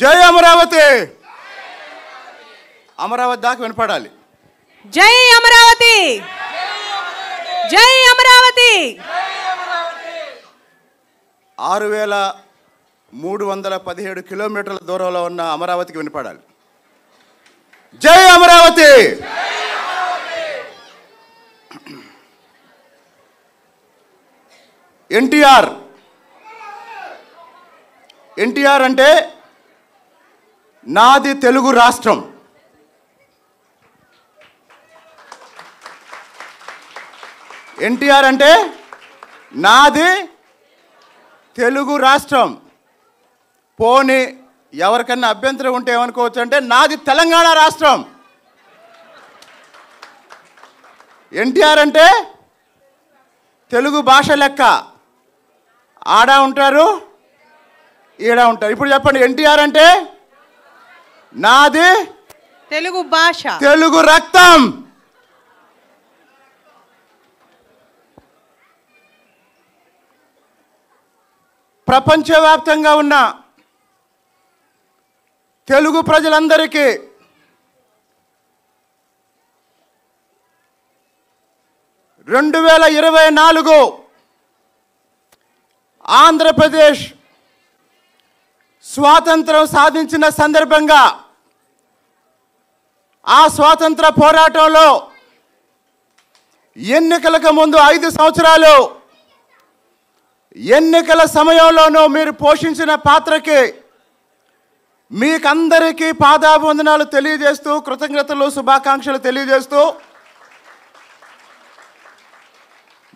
జై అమరావతి. అమరావతి దాకా వినపడాలి. జై అమరావతి, జై అమరావతి. 6317 కిలోమీటర్ల దూరంలో ఉన్న అమరావతికి వినపడాలి. జై అమరావతి. ఎన్టీఆర్ అంటే నాది తెలుగు రాష్ట్రం. ఎన్టీఆర్ అంటే నాది తెలుగు రాష్ట్రం. పోనీ ఎవరికన్నా అభ్యంతరం ఉంటే ఏమనుకోవచ్చు అంటే నాది తెలంగాణ రాష్ట్రం. ఎన్టీఆర్ అంటే తెలుగు భాష లెక్క, ఆడ ఉంటారు ఈడ ఉంటారు. ఇప్పుడు చెప్పండి, ఎన్టీఆర్ అంటే నాది తెలుగు భాష, తెలుగు రక్తం. ప్రపంచవ్యాప్తంగా ఉన్న తెలుగు ప్రజలందరికీ (2024) ఆంధ్రప్రదేశ్ స్వాతంత్రం సాధించిన సందర్భంగా ఆ స్వాతంత్ర పోరాటంలో ఎన్నికలకు ముందు 5 సంవత్సరాలు ఎన్నికల సమయంలోనూ మీరు పోషించిన పాత్రకి మీకందరికీ పాదాభివందనాలు తెలియజేస్తూ, కృతజ్ఞతలు శుభాకాంక్షలు తెలియజేస్తూ,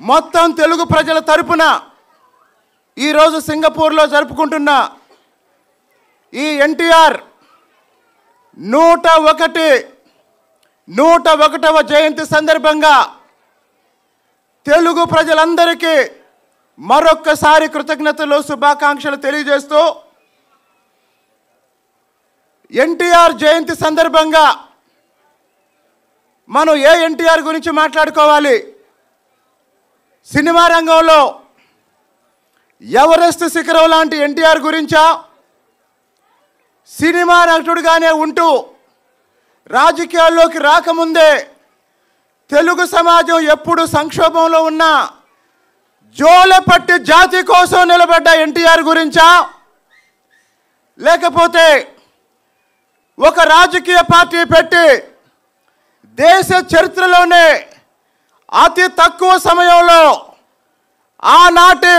మొత్తం తెలుగు ప్రజల తరపున ఈరోజు సింగపూర్లో జరుపుకుంటున్న ఈ ఎన్టీఆర్ 101వ జయంతి సందర్భంగా తెలుగు ప్రజలందరికీ మరొక్కసారి కృతజ్ఞతలు శుభాకాంక్షలు తెలియజేస్తూ, ఎన్టీఆర్ జయంతి సందర్భంగా మనం ఏ ఎన్టీఆర్ గురించి మాట్లాడుకోవాలి? సినిమా రంగంలో ఎవరెస్ట్ శిఖరం లాంటి ఎన్టీఆర్ గురించా? సినిమా నటుడుగానే ఉంటూ రాజకీయాల్లోకి రాకముందే తెలుగు సమాజం ఎప్పుడు సంక్షోభంలో ఉన్నా జోలెపట్టి జాతి కోసం నిలబడ్డ ఎన్టీఆర్ గురించా? లేకపోతే ఒక రాజకీయ పార్టీ పెట్టి దేశ చరిత్రలోనే అతి తక్కువ సమయంలో ఆనాటి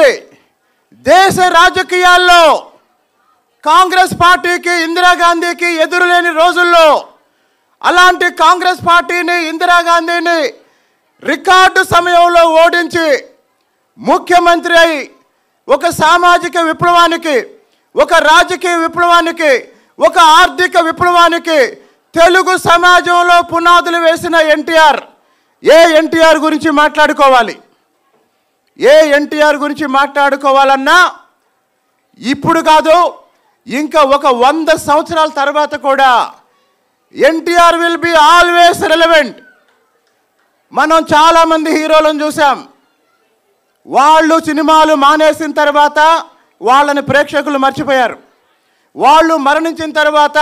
దేశ రాజకీయాల్లో కాంగ్రెస్ పార్టీకి, ఇందిరాగాంధీకి ఎదురులేని రోజుల్లో అలాంటి కాంగ్రెస్ పార్టీని, ఇందిరాగాంధీని రికార్డు సమయంలో ఓడించి ముఖ్యమంత్రి అయి ఒక సామాజిక విప్లవానికి, ఒక రాజకీయ విప్లవానికి, ఒక ఆర్థిక విప్లవానికి తెలుగు సమాజంలో పునాదులు వేసిన ఎన్టీఆర్. ఏ ఎన్టీఆర్ గురించి మాట్లాడుకోవాలి? ఏ ఎన్టీఆర్ గురించి మాట్లాడుకోవాలన్నా ఇప్పుడు కాదు, ఇంకా ఒక 100 సంవత్సరాల తర్వాత కూడా NTR will be always relevant. మనం చాలామంది హీరోలను చూసాం, వాళ్ళు సినిమాలు మానేసిన తర్వాత వాళ్ళని ప్రేక్షకులు మర్చిపోయారు. వాళ్ళు మరణించిన తర్వాత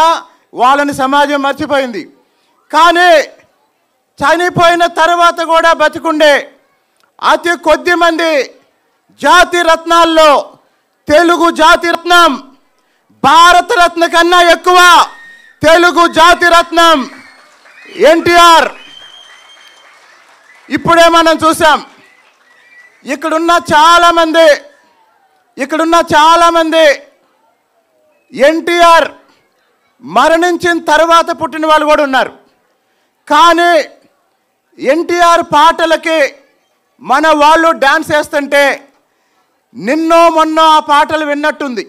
వాళ్ళని సమాజం మర్చిపోయింది. కానీ చనిపోయిన తర్వాత కూడా బతికుండే అతి కొద్ది మంది జాతి రత్నాల్లో తెలుగు జాతి రత్నం, భారతరత్న కన్నా ఎక్కువ తెలుగు జాతి రత్నం ఎన్టీఆర్. ఇప్పుడే మనం చూసాం, ఇక్కడున్న చాలామంది ఎన్టీఆర్ మరణించిన తర్వాత పుట్టిన వాళ్ళు కూడా ఉన్నారు. కానీ ఎన్టీఆర్ పాటలకి మన వాళ్ళు డ్యాన్స్ వేస్తుంటే నిన్నో మొన్నో ఆ పాటలు విన్నట్టుంది,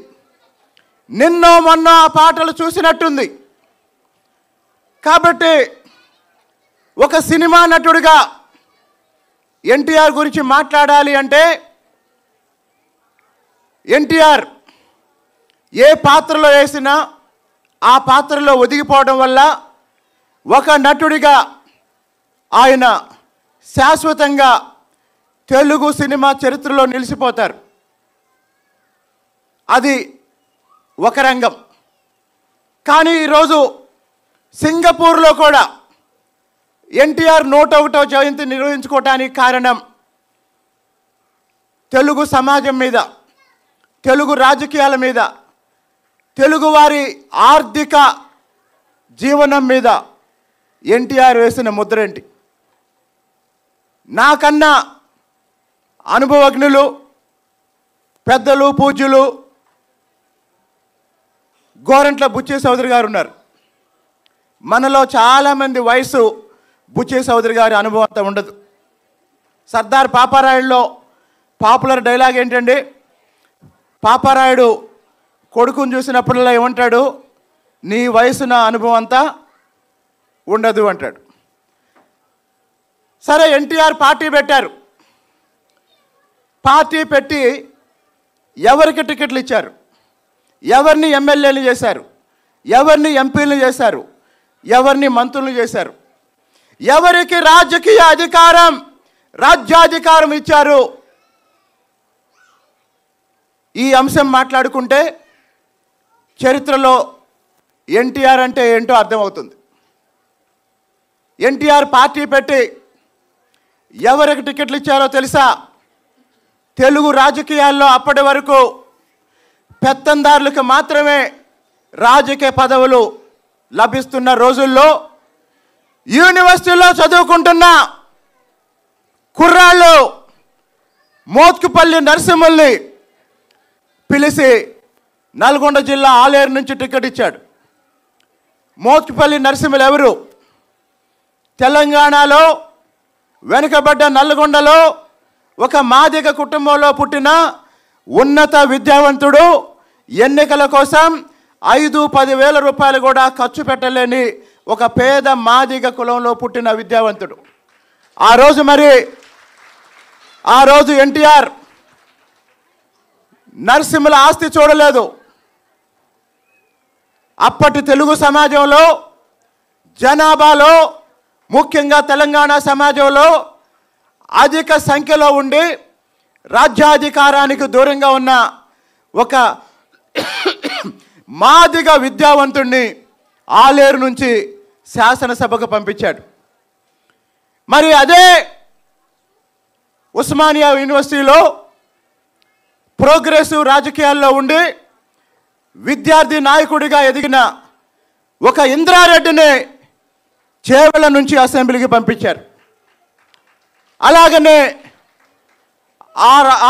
నిన్నో మొన్నో ఆ పాటలు చూసినట్టుంది. కాబట్టి ఒక సినిమా నటుడిగా ఎన్టీఆర్ గురించి మాట్లాడాలి అంటే ఎన్టీఆర్ ఏ పాత్రలో వేసినా ఆ పాత్రలో ఒదిగిపోవడం వల్ల ఒక నటుడిగా ఆయన శాశ్వతంగా తెలుగు సినిమా చరిత్రలో నిలిచిపోతారు. అది ఒక రంగం. కానీ ఈరోజు సింగపూర్లో కూడా ఎన్టీఆర్ 101వ జయంతి నిర్వహించుకోవటానికి కారణం తెలుగు సమాజం మీద, తెలుగు రాజకీయాల మీద, తెలుగువారి ఆర్థిక జీవనం మీద ఎన్టీఆర్ వేసిన ముద్రేంటి? నాకన్నా అనుభవజ్ఞులు, పెద్దలు, పూజ్యులు గోరంట్ల బుచ్చే చౌదరి గారు ఉన్నారు. మనలో చాలామంది వయసు బుచ్చే చౌదరి గారి అనుభవంతో ఉండదు. సర్దార్ పాపారాయుడులో పాపులర్ డైలాగ్ ఏంటండి? పాపారాయుడు కొడుకుని చూసినప్పుడల్లా ఏమంటాడు? నీ వయసున అనుభవం అంతా ఉండదు అంటాడు. సరే, ఎన్టీఆర్ పార్టీ పెట్టారు. పార్టీ పెట్టి ఎవరికి టికెట్లు ఇచ్చారు? ఎవరిని ఎమ్మెల్యేలు చేశారు? ఎవరిని ఎంపీలు చేశారు? ఎవరిని మంత్రులు చేశారు? ఎవరికి రాజకీయ అధికారం, రాజ్యాధికారం ఇచ్చారు? ఈ అంశం మాట్లాడుకుంటే చరిత్రలో ఎన్టీఆర్ అంటే ఏంటో అర్థమవుతుంది. ఎన్టీఆర్ పార్టీ పెట్టి ఎవరికి టికెట్లు ఇచ్చారో తెలుసా? తెలుగు రాజకీయాల్లో అప్పటి వరకు పెత్తందారులకు మాత్రమే రాజకీయ పదవులు లభిస్తున్న రోజుల్లో యూనివర్సిటీలో చదువుకుంటున్న కుర్రాళ్ళు మోత్కుపల్లి నరసింహుల్ని పిలిచి నల్గొండ జిల్లా ఆలేరు నుంచి టికెట్ ఇచ్చాడు. మోత్కుపల్లి నరసింహులు ఎవరు? తెలంగాణలో వెనుకబడ్డ నల్గొండలో ఒక మాదిగ కుటుంబంలో పుట్టిన ఉన్నత విద్యావంతుడు. ఎన్నికల కోసం 5-10 వేల రూపాయలు కూడా ఖర్చు పెట్టలేని ఒక పేద మాదిగ కులంలో పుట్టిన విద్యావంతుడు. ఆ రోజు ఎన్టీఆర్ నరసింహుల ఆస్తి చూడలేదు. అప్పటి తెలుగు సమాజంలో, జనాభాలో, ముఖ్యంగా తెలంగాణ సమాజంలో అధిక సంఖ్యలో ఉండి రాజ్యాధికారానికి దూరంగా ఉన్న ఒక మాదిగ విద్యావంతుణ్ణి ఆలేరు నుంచి శాసనసభకు పంపించాడు. మరి అదే ఉస్మానియా యూనివర్సిటీలో ప్రోగ్రెసివ్ రాజకీయాల్లో ఉండి విద్యార్థి నాయకుడిగా ఎదిగిన ఒక ఇంద్రారెడ్డిని చేవెళ్ళ నుంచి అసెంబ్లీకి పంపించారు. అలాగనే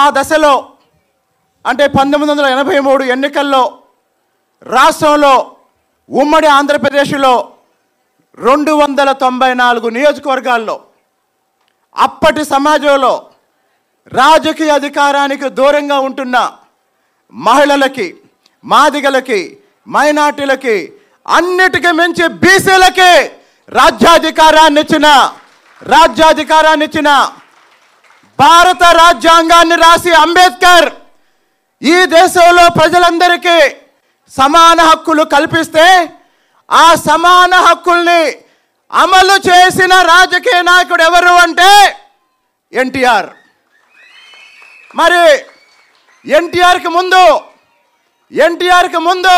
ఆ దశలో అంటే 1983 ఎన్నికల్లో రాష్ట్రంలో ఉమ్మడి ఆంధ్రప్రదేశ్లో 294 నియోజకవర్గాల్లో అప్పటి సమాజంలో రాజకీయ అధికారానికి దూరంగా ఉంటున్న మహిళలకి, మాదిగలకి, మైనార్టీలకి, అన్నిటికీ మించి బీసీలకి రాజ్యాధికారాన్ని ఇచ్చిన భారత రాజ్యాంగాన్ని రాసి అంబేద్కర్ ఈ దేశంలో ప్రజలందరికీ సమాన హక్కులు కల్పిస్తే ఆ సమాన హక్కుల్ని అమలు చేసిన రాజకీయ నాయకుడు ఎవరు అంటే ఎన్టీఆర్. మరి ఎన్టీఆర్కి ముందు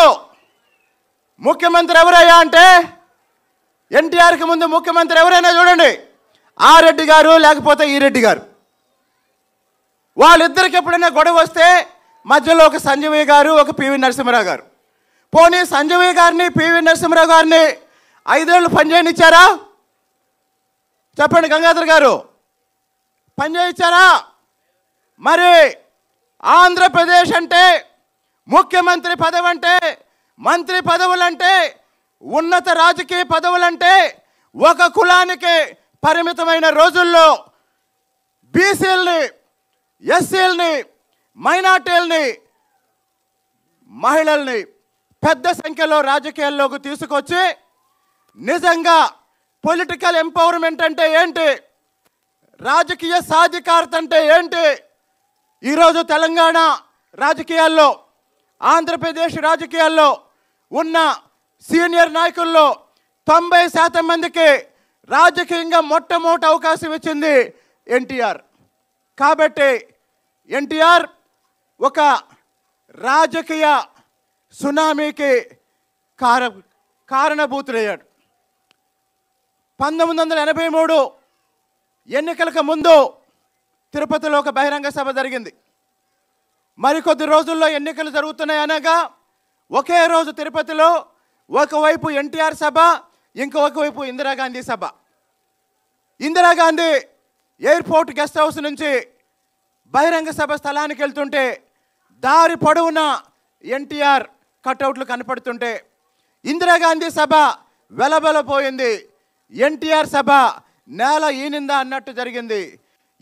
ముఖ్యమంత్రి ఎవరయ్యా అంటే ఎన్టీఆర్కి ముందు ముఖ్యమంత్రి ఎవరైనా చూడండి, ఆ రెడ్డి గారు లేకపోతే ఈ రెడ్డి గారు. వాళ్ళిద్దరికి ఎప్పుడైనా గొడవ వస్తే మధ్యలో ఒక సంజీవయ్య గారు, ఒక పివి నరసింహరావు గారు. పోనీ సంజీవయ్య గారిని, పివి నరసింహరావు గారిని 5 ఏళ్ళు పనిచేయనిచ్చారా? చెప్పండి గంగాధర్ గారు, పనిచేయించారా? మరి ఆంధ్రప్రదేశ్ అంటే ముఖ్యమంత్రి పదవి అంటే, మంత్రి పదవులంటే, ఉన్నత రాజకీయ పదవులంటే ఒక కులానికి పరిమితమైన రోజుల్లో బీసీలని, ఎస్సీలని, మైనార్టీలని, మహిళల్ని పెద్ద సంఖ్యలో రాజకీయాల్లోకి తీసుకొచ్చి నిజంగా పొలిటికల్ ఎంపవర్మెంట్ అంటే ఏంటి, రాజకీయ సాధికారత అంటే ఏంటి, ఈరోజు తెలంగాణ రాజకీయాల్లో, ఆంధ్రప్రదేశ్ రాజకీయాల్లో ఉన్న సీనియర్ నాయకుల్లో 90% మందికి రాజకీయంగా మొట్టమొదటి అవకాశం ఇచ్చింది ఎన్టీఆర్. కాబట్టి ఎన్టీఆర్ ఒక రాజకీయ సునామీకి కారణభూతుడయ్యాడు. 1983 ఎన్నికలకు ముందు తిరుపతిలో ఒక బహిరంగ సభ జరిగింది. మరికొద్ది రోజుల్లో ఎన్నికలు జరుగుతున్నాయి అనగా ఒకే రోజు తిరుపతిలో ఒకవైపు ఎన్టీఆర్ సభ, ఇంకొక వైపు ఇందిరాగాంధీ సభ. ఇందిరాగాంధీ ఎయిర్పోర్ట్ గెస్ట్ హౌస్ నుంచి బహిరంగ సభ స్థలానికి వెళ్తుంటే దారి పొడవునా ఎన్టీఆర్ కటౌట్లు కనపడుతుంటే ఇందిరాగాంధీ సభ వెలబెలపోయింది, ఎన్టీఆర్ సభ నేల ఈనిందా అన్నట్టు జరిగింది.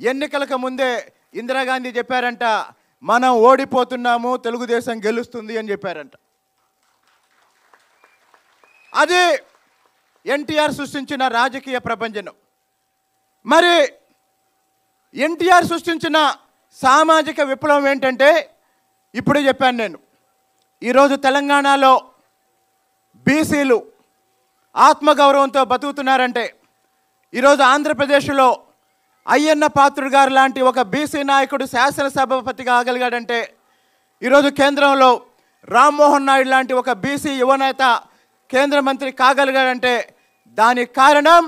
ఎన్నికలకు ముందే ఇందిరాగాంధీ చెప్పారంట, మనం ఓడిపోతున్నాము, తెలుగుదేశం గెలుస్తుంది అని చెప్పారంట. అది ఎన్టీఆర్ సృష్టించిన రాజకీయ ప్రపంచం. మరి ఎన్టీఆర్ సృష్టించిన సామాజిక విప్లవం ఏంటంటే ఇప్పుడే చెప్పాను నేను. ఈరోజు తెలంగాణలో బీసీలు ఆత్మగౌరవంతో బతుకుతున్నారంటే, ఈరోజు ఆంధ్రప్రదేశ్లో అయ్యన్న పాత్రుడు గారు లాంటి ఒక బీసీ నాయకుడు శాసనసభాపతి కాగలిగాడంటే, ఈరోజు కేంద్రంలో రామ్మోహన్ నాయుడు లాంటి ఒక బీసీ యువనేత కేంద్ర మంత్రి కాగలిగాడంటే దానికి కారణం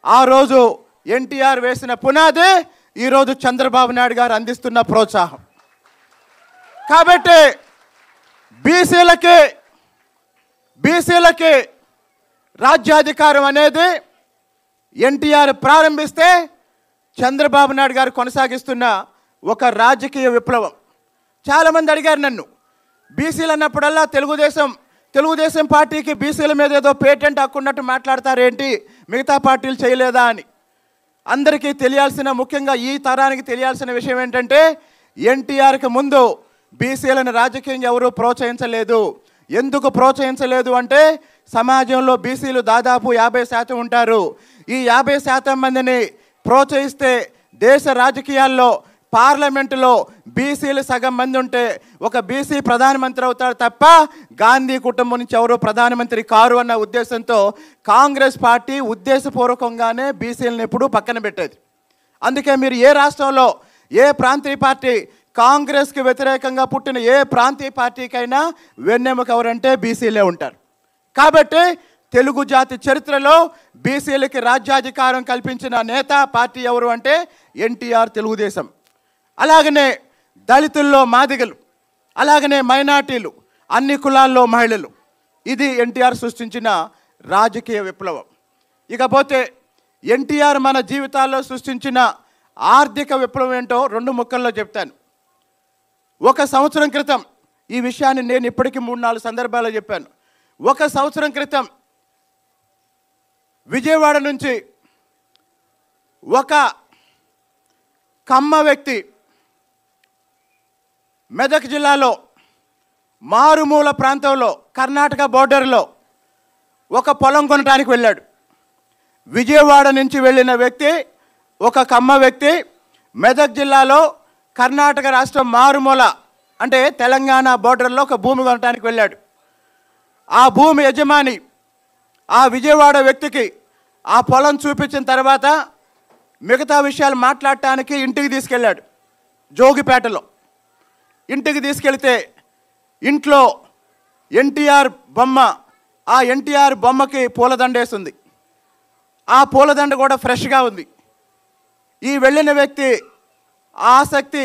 ఆ రోజు ఎన్టీఆర్ వేసిన పునాది, ఈరోజు చంద్రబాబు నాయుడు గారు అందిస్తున్న ప్రోత్సాహం. కాబట్టి బీసీలకి రాజ్యాధికారం అనేది ఎన్టీఆర్ ప్రారంభిస్తే చంద్రబాబు నాయుడు గారు కొనసాగిస్తున్న ఒక రాజకీయ విప్లవం. చాలామంది అడిగారు నన్ను, బీసీలు అన్నప్పుడల్లా తెలుగుదేశం పార్టీకి బీసీల మీద ఏదో పేటెంట్ హక్కున్నట్టు మాట్లాడతారేంటి, మిగతా పార్టీలు చేయలేదా అని. అందరికీ తెలియాల్సిన, ముఖ్యంగా ఈ తరానికి తెలియాల్సిన విషయం ఏంటంటే ఎన్టీఆర్కి ముందు బీసీలను రాజకీయంగా ఎవరూ ప్రోత్సహించలేదు. ఎందుకు ప్రోత్సహించలేదు అంటే సమాజంలో బీసీలు దాదాపు 50% ఉంటారు. ఈ 50% మందిని ప్రోత్సహిస్తే దేశ రాజకీయాల్లో పార్లమెంటులో బీసీలు సగం మంది ఉంటే ఒక బీసీ ప్రధానమంత్రి అవుతాడు తప్ప గాంధీ కుటుంబం నుంచి ఎవరు ప్రధానమంత్రి కారు అన్న ఉద్దేశంతో కాంగ్రెస్ పార్టీ ఉద్దేశపూర్వకంగానే బీసీలను ఎప్పుడూ పక్కన పెట్టేది. అందుకే మీరు ఏ రాష్ట్రంలో ఏ ప్రాంతీయ పార్టీ, కాంగ్రెస్కి వ్యతిరేకంగా పుట్టిన ఏ ప్రాంతీయ పార్టీకైనా వెన్నెముక ఎవరంటే బీసీలే ఉంటారు. కాబట్టి తెలుగు జాతి చరిత్రలో బీసీలకి రాజ్యాధికారం కల్పించిన నేత పార్టీ ఎవరు అంటే ఎన్టీఆర్, తెలుగుదేశం. అలాగనే దళితుల్లో మాదిగలు, అలాగనే మైనార్టీలు, అన్ని కులాల్లో మహిళలు. ఇది ఎన్టీఆర్ సృష్టించిన రాజకీయ విప్లవం. ఇకపోతే ఎన్టీఆర్ మన జీవితాల్లో సృష్టించిన ఆర్థిక విప్లవం ఏంటో 2 ముక్కల్లో చెప్తాను. 1 సంవత్సరం క్రితం ఈ విషయాన్ని నేను ఇప్పటికీ 3-4 సందర్భాల్లో చెప్పాను. 1 సంవత్సరం క్రితం విజయవాడ నుంచి ఒక కమ్మ వ్యక్తి మెదక్ జిల్లాలో మారుమూల ప్రాంతంలో కర్ణాటక బోర్డర్లో ఒక పొలం కొనడానికి వెళ్ళాడు. విజయవాడ నుంచి వెళ్ళిన వ్యక్తి, ఒక కమ్మ వ్యక్తి మెదక్ జిల్లాలో కర్ణాటక రాష్ట్రం మారుమూల అంటే తెలంగాణ బోర్డర్లో ఒక భూమి కొనడానికి వెళ్ళాడు. ఆ భూమి యజమాని ఆ విజయవాడ వ్యక్తికి ఆ పొలం చూపించిన తర్వాత మిగతా విషయాలు మాట్లాడటానికి ఇంటికి తీసుకెళ్ళాడు. జోగిపేటలో ఇంటికి తీసుకెళ్తే ఇంట్లో ఎన్టీఆర్ బొమ్మ, ఆ ఎన్టీఆర్ బొమ్మకి పూలదండేస్తుంది. ఆ పూలదండ కూడా ఫ్రెష్గా ఉంది. ఈ వెళ్ళిన వ్యక్తి ఆసక్తి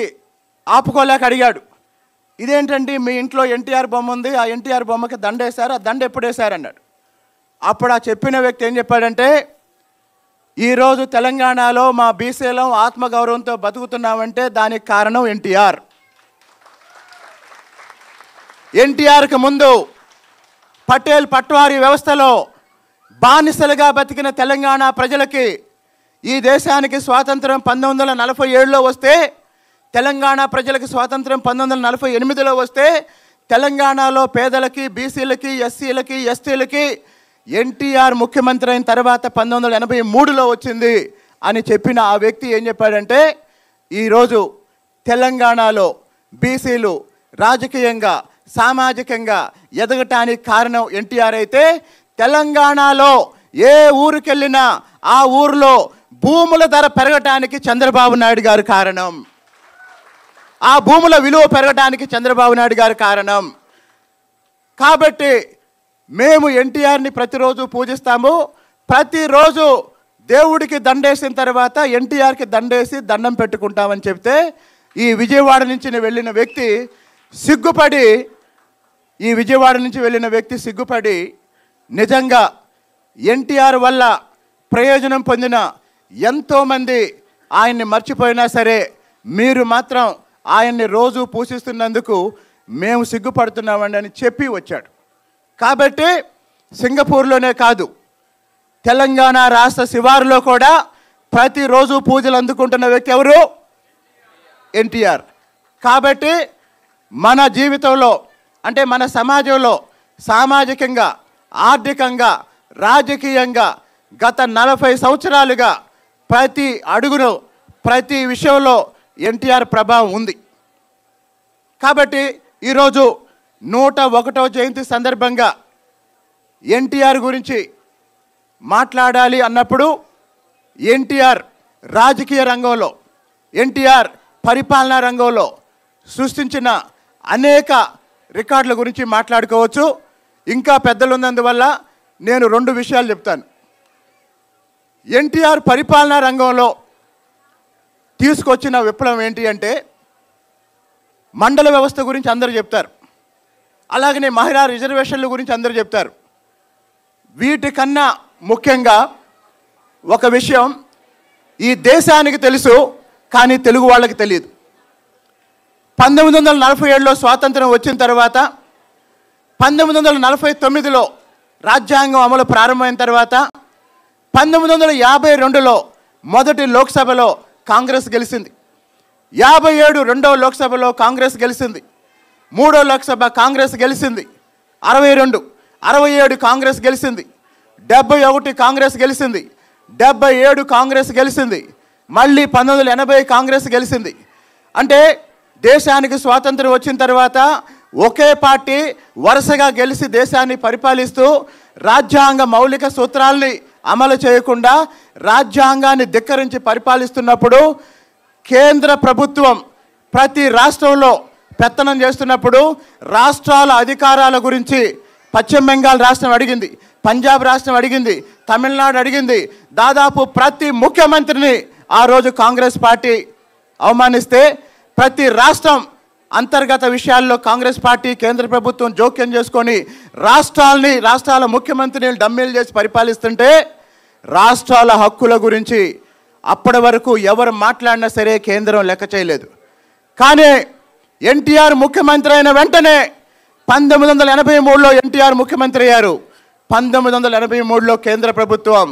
ఆపుకోలేక అడిగాడు, ఇదేంటండి మీ ఇంట్లో ఎన్టీఆర్ బొమ్మ ఉంది, ఆ ఎన్టీఆర్ బొమ్మకి దండ వేశారు, ఆ దండ ఎప్పుడు వేశారు అన్నాడు. అప్పుడు ఆ చెప్పిన వ్యక్తి ఏం చెప్పాడంటే, ఈరోజు తెలంగాణలో మా బీసీలం ఆత్మగౌరవంతో బతుకుతున్నామంటే దానికి కారణం ఎన్టీఆర్. ఎన్టీఆర్కి ముందు పటేల్ పట్వారీ వ్యవస్థలో బానిసలుగా బతికిన తెలంగాణ ప్రజలకి ఈ దేశానికి స్వాతంత్రం 1947లో వస్తే, తెలంగాణ ప్రజలకి స్వాతంత్రం 1948లో వస్తే, తెలంగాణలో పేదలకి, బీసీలకి, ఎస్సీలకి, ఎస్టీలకి ఎన్టీఆర్ ముఖ్యమంత్రి అయిన తర్వాత 1983లో వచ్చింది అని చెప్పిన ఆ వ్యక్తి ఏం చెప్పాడంటే, ఈరోజు తెలంగాణలో బీసీలు రాజకీయంగా, సామాజికంగా ఎదగటానికి కారణం ఎన్టీఆర్ అయితే, తెలంగాణలో ఏ ఊరికెళ్ళినా ఆ ఊరిలో భూముల ధర పెరగటానికి చంద్రబాబు నాయుడు గారు కారణం. ఆ భూముల విలువ పెరగటానికి చంద్రబాబు నాయుడు గారు కారణం. కాబట్టి మేము ఎన్టీఆర్ని ప్రతిరోజు పూజిస్తాము. ప్రతిరోజు దేవుడికి దండేసిన తర్వాత ఎన్టీఆర్కి దండేసి దండం పెట్టుకుంటామని చెప్తే ఈ విజయవాడ నుంచి వెళ్ళిన వ్యక్తి సిగ్గుపడి నిజంగా ఎన్టీఆర్ వల్ల ప్రయోజనం పొందిన ఎంతోమంది ఆయన్ని మర్చిపోయినా సరే మీరు మాత్రం ఆయన్ని రోజు పూజిస్తున్నందుకు మేము సిగ్గుపడుతున్నామండి అని చెప్పి వచ్చాడు. కాబట్టి సింగపూర్లోనే కాదు, తెలంగాణ రాష్ట్ర శివారులో కూడా ప్రతిరోజు పూజలు అందుకుంటున్న వ్యక్తి ఎవరు? ఎన్టీఆర్. కాబట్టి మన జీవితంలో అంటే మన సమాజంలో సామాజికంగా, ఆర్థికంగా, రాజకీయంగా గత 40 సంవత్సరాలుగా ప్రతి అడుగును ప్రతి విషయంలో ఎన్టీఆర్ ప్రభావం ఉంది. కాబట్టి ఈరోజు 101వ జయంతి సందర్భంగా ఎన్టీఆర్ గురించి మాట్లాడాలి అన్నప్పుడు ఎన్టీఆర్ రాజకీయ రంగంలో, ఎన్టీఆర్ పరిపాలనా రంగంలో సృష్టించిన అనేక రికార్డుల గురించి మాట్లాడుకోవచ్చు. ఇంకా పెద్దలు ఉన్నందువల్ల నేను 2 విషయాలు చెప్తాను. ఎన్టీఆర్ పరిపాలనా రంగంలో తీసుకొచ్చిన విప్లవం ఏంటి అంటే మండల వ్యవస్థ గురించి అందరూ చెప్తారు, అలాగనే మహిళా రిజర్వేషన్ల గురించి అందరూ చెప్తారు. వీటికన్నా ముఖ్యంగా ఒక విషయం ఈ దేశానికి తెలుసు, కానీ తెలుగు వాళ్ళకి తెలియదు. 1947లో స్వాతంత్రం వచ్చిన తర్వాత 1949లో రాజ్యాంగం అమలు ప్రారంభమైన తర్వాత 1952లో మొదటి లోక్సభలో కాంగ్రెస్ గెలిచింది, 57 రెండవ లోక్సభలో కాంగ్రెస్ గెలిచింది, 3వ లోక్సభ కాంగ్రెస్ గెలిచింది, 62, 67 కాంగ్రెస్ గెలిచింది, 71 కాంగ్రెస్ గెలిచింది, 77 కాంగ్రెస్ గెలిచింది, మళ్ళీ 1980 కాంగ్రెస్ గెలిచింది. అంటే దేశానికి స్వాతంత్రం వచ్చిన తర్వాత ఒకే పార్టీ వరుసగా గెలిచి దేశాన్ని పరిపాలిస్తూ రాజ్యాంగ మౌలిక సూత్రాల్ని అమలు చేయకుండా రాజ్యాంగాన్ని ధిక్కరించి పరిపాలిస్తున్నప్పుడు కేంద్ర ప్రభుత్వం ప్రతి రాష్ట్రంలో పెత్తనం చేస్తున్నప్పుడు రాష్ట్రాల అధికారాల గురించి పశ్చిమ బెంగాల్ రాష్ట్రం అడిగింది, పంజాబ్ రాష్ట్రం అడిగింది, తమిళనాడు అడిగింది. దాదాపు ప్రతి ముఖ్యమంత్రిని ఆ రోజు కాంగ్రెస్ పార్టీ అవమానిస్తే ప్రతి రాష్ట్రం అంతర్గత విషయాల్లో కాంగ్రెస్ పార్టీ కేంద్ర ప్రభుత్వం జోక్యం చేసుకొని రాష్ట్రాల ముఖ్యమంత్రిని డమ్మీలు చేసి పరిపాలిస్తుంటే రాష్ట్రాల హక్కుల గురించి అప్పటి వరకు ఎవరు మాట్లాడినా సరే కేంద్రం లెక్క చేయలేదు. కానీ ఎన్టీఆర్ ముఖ్యమంత్రి అయిన వెంటనే 1983లో ఎన్టీఆర్ ముఖ్యమంత్రి అయ్యారు. 1983లో కేంద్ర ప్రభుత్వం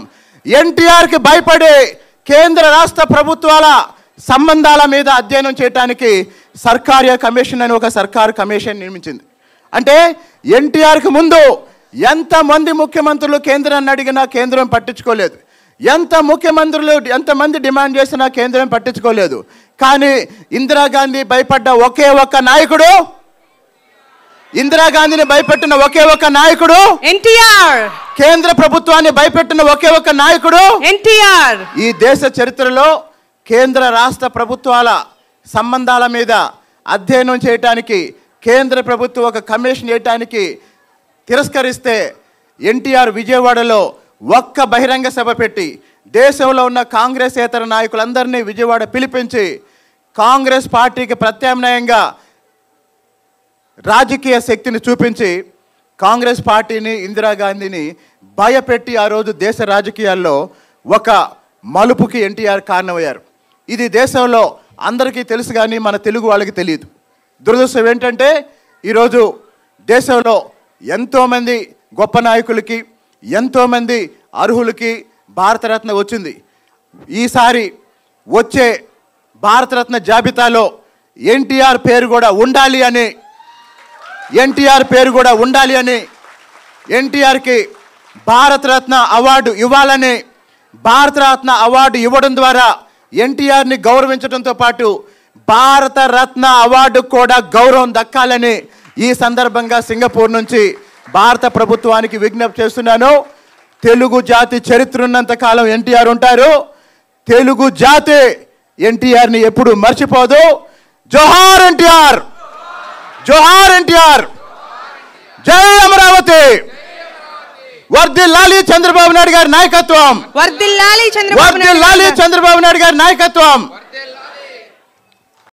ఎన్టీఆర్కి భయపడి కేంద్ర రాష్ట్ర ప్రభుత్వాల సంబంధాల మీద అధ్యయనం చేయడానికి సర్కార్య కమిషన్ అని ఒక సర్కారు కమిషన్ నియమించింది. అంటే ఎన్టీఆర్కి ముందు ఎంతమంది ముఖ్యమంత్రులు కేంద్రాన్ని అడిగినా కేంద్రం పట్టించుకోలేదు, ఎంతమంది డిమాండ్ చేసినా కేంద్రం పట్టించుకోలేదు. కానీ ఇందిరాగాంధీ భయపడ్డ ఒకే ఒక్క నాయకుడు, ఇందిరాగాంధీని భయపెట్టిన ఒకే ఒక్క నాయకుడు ఎన్టీఆర్, కేంద్ర ప్రభుత్వాన్ని భయపెట్టిన ఒకే ఒక్క నాయకుడు ఎన్టీఆర్. ఈ దేశ చరిత్రలో కేంద్ర రాష్ట్ర ప్రభుత్వాల సంబంధాల మీద అధ్యయనం చేయడానికి కేంద్ర ప్రభుత్వం ఒక కమిషన్ చేయడానికి తిరస్కరిస్తే ఎన్టీఆర్ విజయవాడలో ఒక్క బహిరంగ సభ పెట్టి దేశంలో ఉన్న కాంగ్రెసేతర నాయకులందరినీ విజయవాడ పిలిపించి కాంగ్రెస్ పార్టీకి ప్రత్యామ్నాయంగా రాజకీయ శక్తిని చూపించి కాంగ్రెస్ పార్టీని, ఇందిరాగాంధీని భయపెట్టి ఆ రోజు దేశ రాజకీయాల్లో ఒక మలుపుకి ఎన్టీఆర్ కారణమయ్యారు. ఇది దేశంలో అందరికీ తెలుసు, కానీ మన తెలుగు వాళ్ళకి తెలియదు. దురదృష్టం ఏంటంటే ఈరోజు దేశంలో ఎంతోమంది గొప్ప నాయకులకి, ఎంతోమంది అర్హులకి భారతరత్న వచ్చింది. ఈసారి వచ్చే భారతరత్న జాబితాలో ఎన్టీఆర్ పేరు కూడా ఉండాలి అని, ఎన్టీఆర్కి భారతరత్న అవార్డు ఇవ్వాలని, భారతరత్న అవార్డు ఇవ్వడం ద్వారా ఎన్టీఆర్ని గౌరవించడంతో పాటు భారతరత్న అవార్డు కూడా గౌరవం దక్కాలని ఈ సందర్భంగా సింగపూర్ నుంచి భారత ప్రభుత్వానికి విజ్ఞప్తి చేస్తున్నాను. తెలుగు జాతి చరిత్ర ఉన్నంత కాలం ఎన్టీఆర్ ఉంటారు. తెలుగు జాతి ఎన్టీఆర్ని ఎప్పుడు మర్చిపోదు. జోహార్ ఎన్టీఆర్, జోహార్ ఎన్టీఆర్, జై అమరావతి. వర్ధిల్లాలి చంద్రబాబు నాయుడు గారి నాయకత్వం. వర్ధిల్లాలి వర్ధిల్లాలి చంద్రబాబు నాయుడు గారి నాయకత్వం.